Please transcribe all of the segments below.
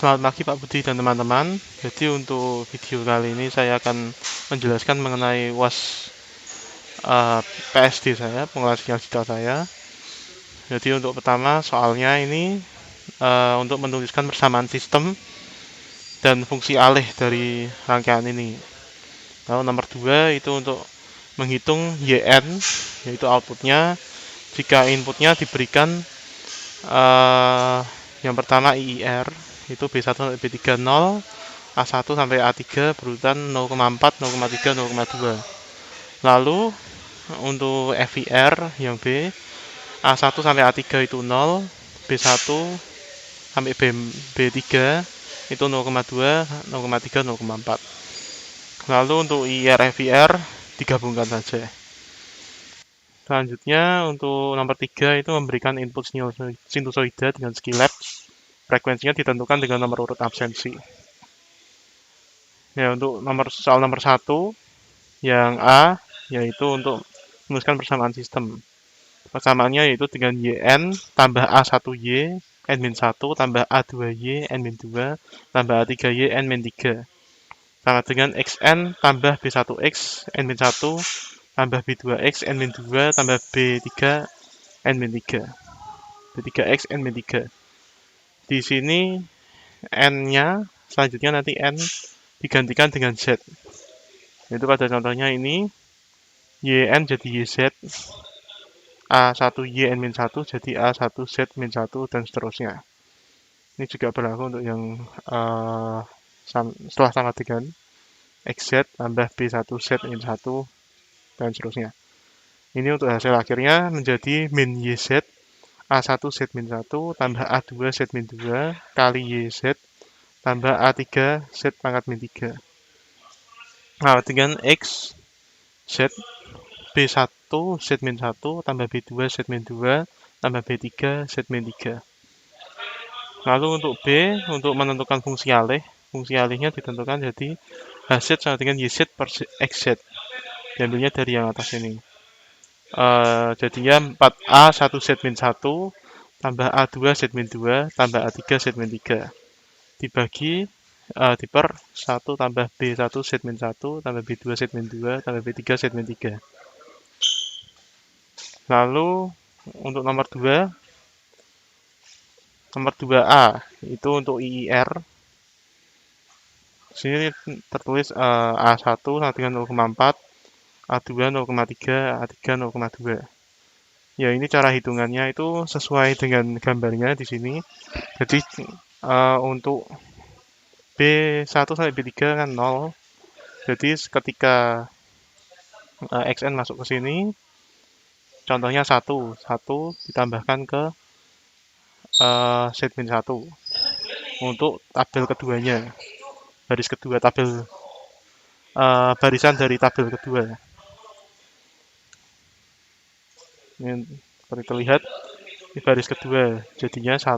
Selamat pagi Pak Budi dan teman-teman. Jadi untuk video kali ini saya akan menjelaskan mengenai UAS PSD saya, pengelola sinyal digital saya. Jadi untuk pertama soalnya ini untuk menuliskan persamaan sistem dan fungsi alih dari rangkaian ini. Lalu nomor 2 itu untuk menghitung YN, yaitu outputnya jika inputnya diberikan yang pertama IIR itu B1 sampai B3 0, A1 sampai A3 berurutan 0,4, 0,3, 0,2. Lalu untuk FIR yang B, A1 sampai A3 itu 0, B1 sampai B3 itu 0,2, 0,3, 0,4. Lalu untuk IR FIR digabungkan saja. Selanjutnya untuk nomor 3 itu memberikan input sinusoida dengan skilab. Frekuensinya ditentukan dengan nomor urut absensi. Ya, untuk soal nomor 1 yang A yaitu untuk menuliskan persamaan sistem. Persamaannya yaitu dengan YN tambah A1Y N-1 tambah A2Y N-2 tambah A3Y N-3 sama dengan XN tambah B1X N-1 tambah B2X N-2 tambah B3 N-3 B3X N-3. Di sini N-nya selanjutnya nanti N digantikan dengan Z. Itu pada contohnya ini YN jadi YZ, A1Y N-1 jadi A1Z-1 dan seterusnya. Ini juga berlaku untuk yang setelah sama dengan XZ tambah B1Z-1 dan seterusnya. Ini untuk hasil akhirnya menjadi min YZ A1Z-1 tambah A2Z-2 kali YZ tambah A3Z pangkat min 3. Nah, dengan X Z B1 Z-1 tambah B2 Z-2 tambah B3 Z-3. Lalu untuk B, untuk menentukan fungsi alihnya ditentukan jadi HZ sama dengan YZ per XZ. Diambilnya dari yang atas ini. Jadinya 4A 1 Z-1 tambah A2 Z-2 tambah A3 Z-3 dibagi diper 1 tambah B1 Z-1 tambah B2 Z-2 tambah B3 Z-3. Lalu untuk nomor 2A itu untuk IIR. Sini tertulis A1 sama dengan 0,4, A2 0,3, A3 0,2. Ya, ini cara hitungannya itu sesuai dengan gambarnya di sini. Jadi untuk B1 sampai B3 kan 0. Jadi ketika XN masuk ke sini, contohnya 1 ditambahkan ke segmen 1 untuk tabel keduanya, baris kedua tabel barisan dari tabel kedua. Ini seperti terlihat di baris kedua jadinya 1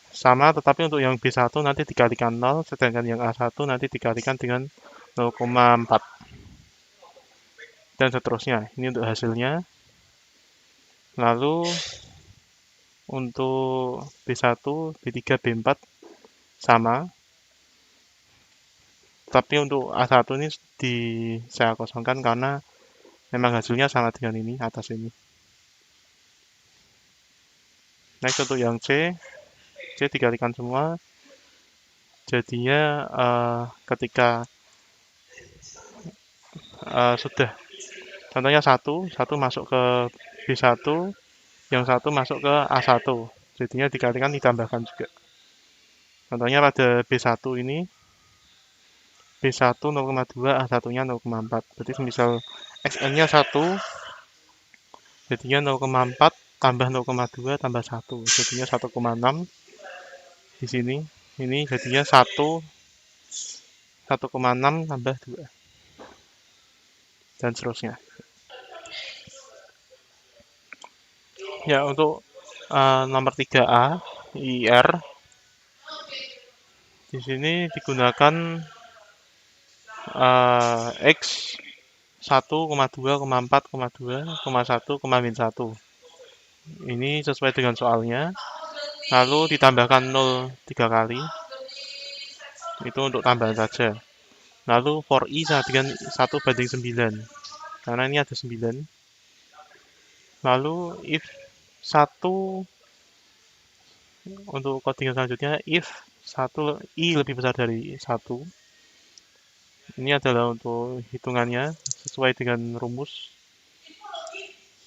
sama, tetapi untuk yang B1 nanti dikalikan 0, sedangkan yang A1 nanti dikalikan dengan 0,4 dan seterusnya. Ini untuk hasilnya. Lalu untuk B1, B3, B4 sama, tapi untuk A1 ini saya kosongkan karena memang hasilnya sama dengan ini, atas ini. Next untuk yang C dikalikan semua, jadinya ketika sudah, contohnya 1 masuk ke B1, yang 1 masuk ke A1, jadinya dikalikan ditambahkan juga. Contohnya pada B1 ini, B1 0,2, A1-nya 0,4. Berarti misal XN-nya 1, jadinya 0,4 tambah 0,2 tambah 1, jadinya 1,6. Di sini, ini jadinya 1,6 tambah 2. Dan seterusnya. Ya, untuk nomor 3A, IIR, di sini digunakan X 1,2,4,2,1,-1. Ini sesuai dengan soalnya. lalu ditambahkan 0 3 kali, itu untuk tambahan saja. Lalu for i sama dengan 1/9, karena ini ada 9. Lalu if 1, untuk coding selanjutnya, if 1 i lebih besar dari 1, ini adalah untuk hitungannya sesuai dengan rumus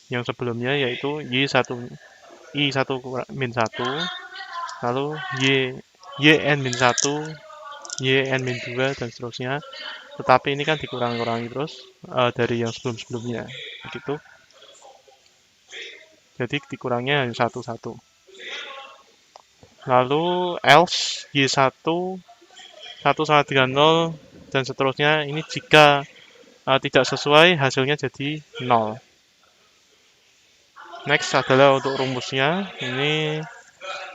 yang sebelumnya, yaitu i1 min 1, lalu yn min 1, yn min 2, dan seterusnya. Tetapi ini kan dikurang-kurangi terus dari yang sebelum-sebelumnya, begitu. Jadi dikurangnya hanya 1 Lalu else y1 1 sama dengan 0 dan seterusnya. Ini jika tidak sesuai, hasilnya jadi 0. Next adalah untuk rumusnya. Ini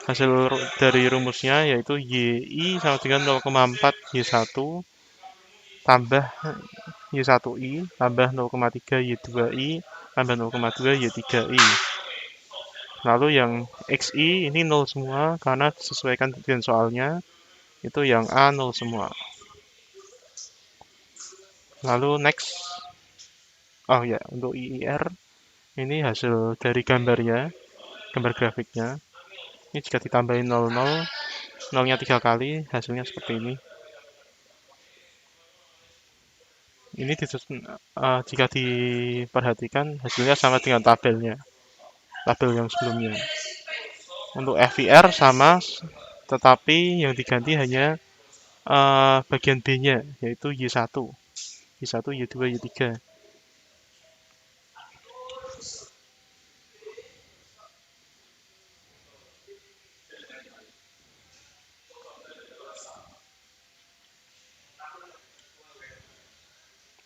hasil dari rumusnya, yaitu yi sama dengan 0,4 y1 tambah y1i tambah 0,3 y2i tambah 0,2 y3i. Lalu yang xi ini 0 semua, karena disesuaikan dengan soalnya, itu yang a 0 semua. Lalu next, oh ya, untuk IIR ini hasil dari gambarnya, gambar grafiknya. Ini jika ditambahin 00, 0-nya 3 kali, hasilnya seperti ini. Ini jika diperhatikan, hasilnya sama dengan tabel yang sebelumnya. Untuk FVR sama, tetapi yang diganti hanya bagian B-nya, yaitu Y1, Y2, Y3.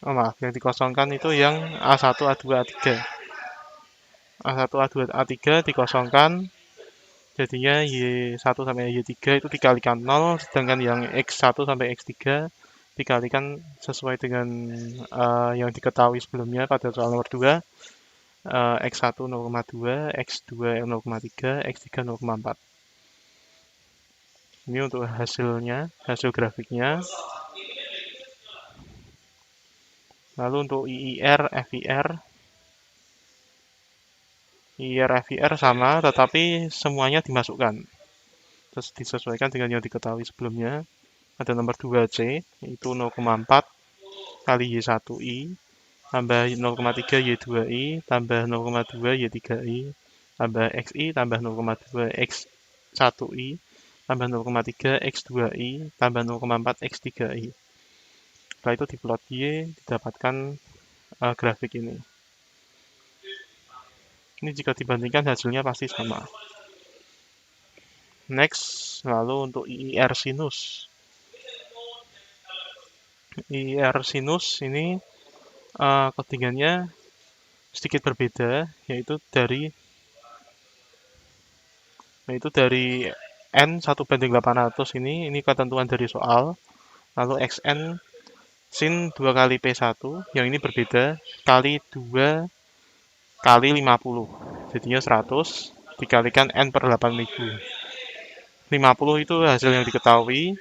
Oh maaf, yang dikosongkan itu yang A1, A2, A3. A1, A2, A3 dikosongkan, jadinya Y1 sampai Y3 itu dikalikan 0, sedangkan yang X1 sampai X3 dikalikan sesuai dengan yang diketahui sebelumnya pada soal nomor 2. X1 0,2, X2 0,3, X3 0,4. Ini untuk hasilnya, hasil grafiknya. Lalu untuk IIR, FVR sama, tetapi semuanya dimasukkan. Terus disesuaikan dengan yang diketahui sebelumnya. Ada nomor 2C, itu 0,4 kali Y1I, tambah 0,3 Y2I, tambah 0,2 Y3I, tambah XI, tambah 0,2 X1I, tambah 0,3 X2I, tambah 0,4 X3I. Setelah itu diplot Y, didapatkan grafik ini. Ini jika dibandingkan hasilnya pasti sama. Next, lalu untuk IIR sinus. IIR sinus ini codingannya sedikit berbeda, yaitu dari N 1/800 ini ketentuan dari soal. Lalu Xn sin 2 kali P1, yang ini berbeda, kali 2 kali 50. Jadinya 100 dikalikan N per 8000. 50 itu hasil yang diketahui,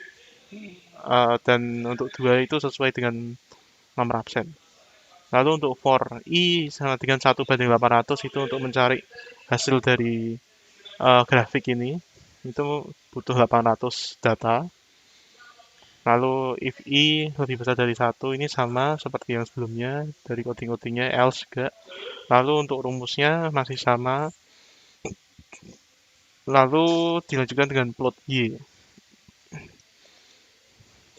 dan untuk 2 itu sesuai dengan nomor absen. Lalu untuk for i sama dengan 1/800 itu untuk mencari hasil dari grafik ini, itu butuh 800 data. Lalu if i lebih besar dari 1, ini sama seperti yang sebelumnya, dari coding-codingnya else juga. Lalu untuk rumusnya masih sama. Lalu dilanjutkan dengan plot y.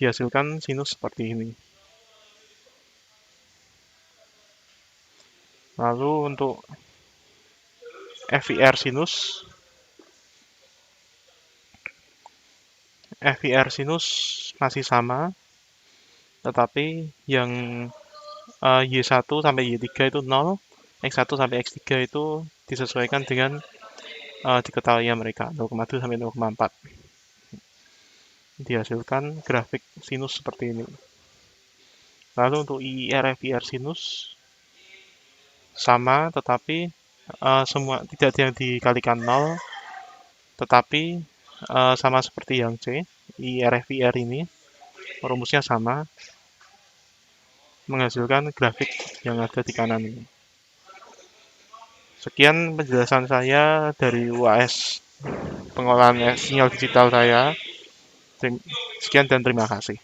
Dihasilkan sinus seperti ini. Lalu untuk FVR sinus, masih sama, tetapi yang Y1 sampai Y3 itu 0, X1 sampai X3 itu disesuaikan dengan diketahui mereka, 0,2 sampai 0,4. Dihasilkan grafik sinus seperti ini. Lalu untuk IIR, FVR sinus sama, tetapi semua tidak ada yang dikalikan 0, tetapi sama seperti yang C, IRFIR ini, rumusnya sama, menghasilkan grafik yang ada di kanan ini. Sekian penjelasan saya dari UAS pengolahan sinyal digital saya. Sekian dan terima kasih.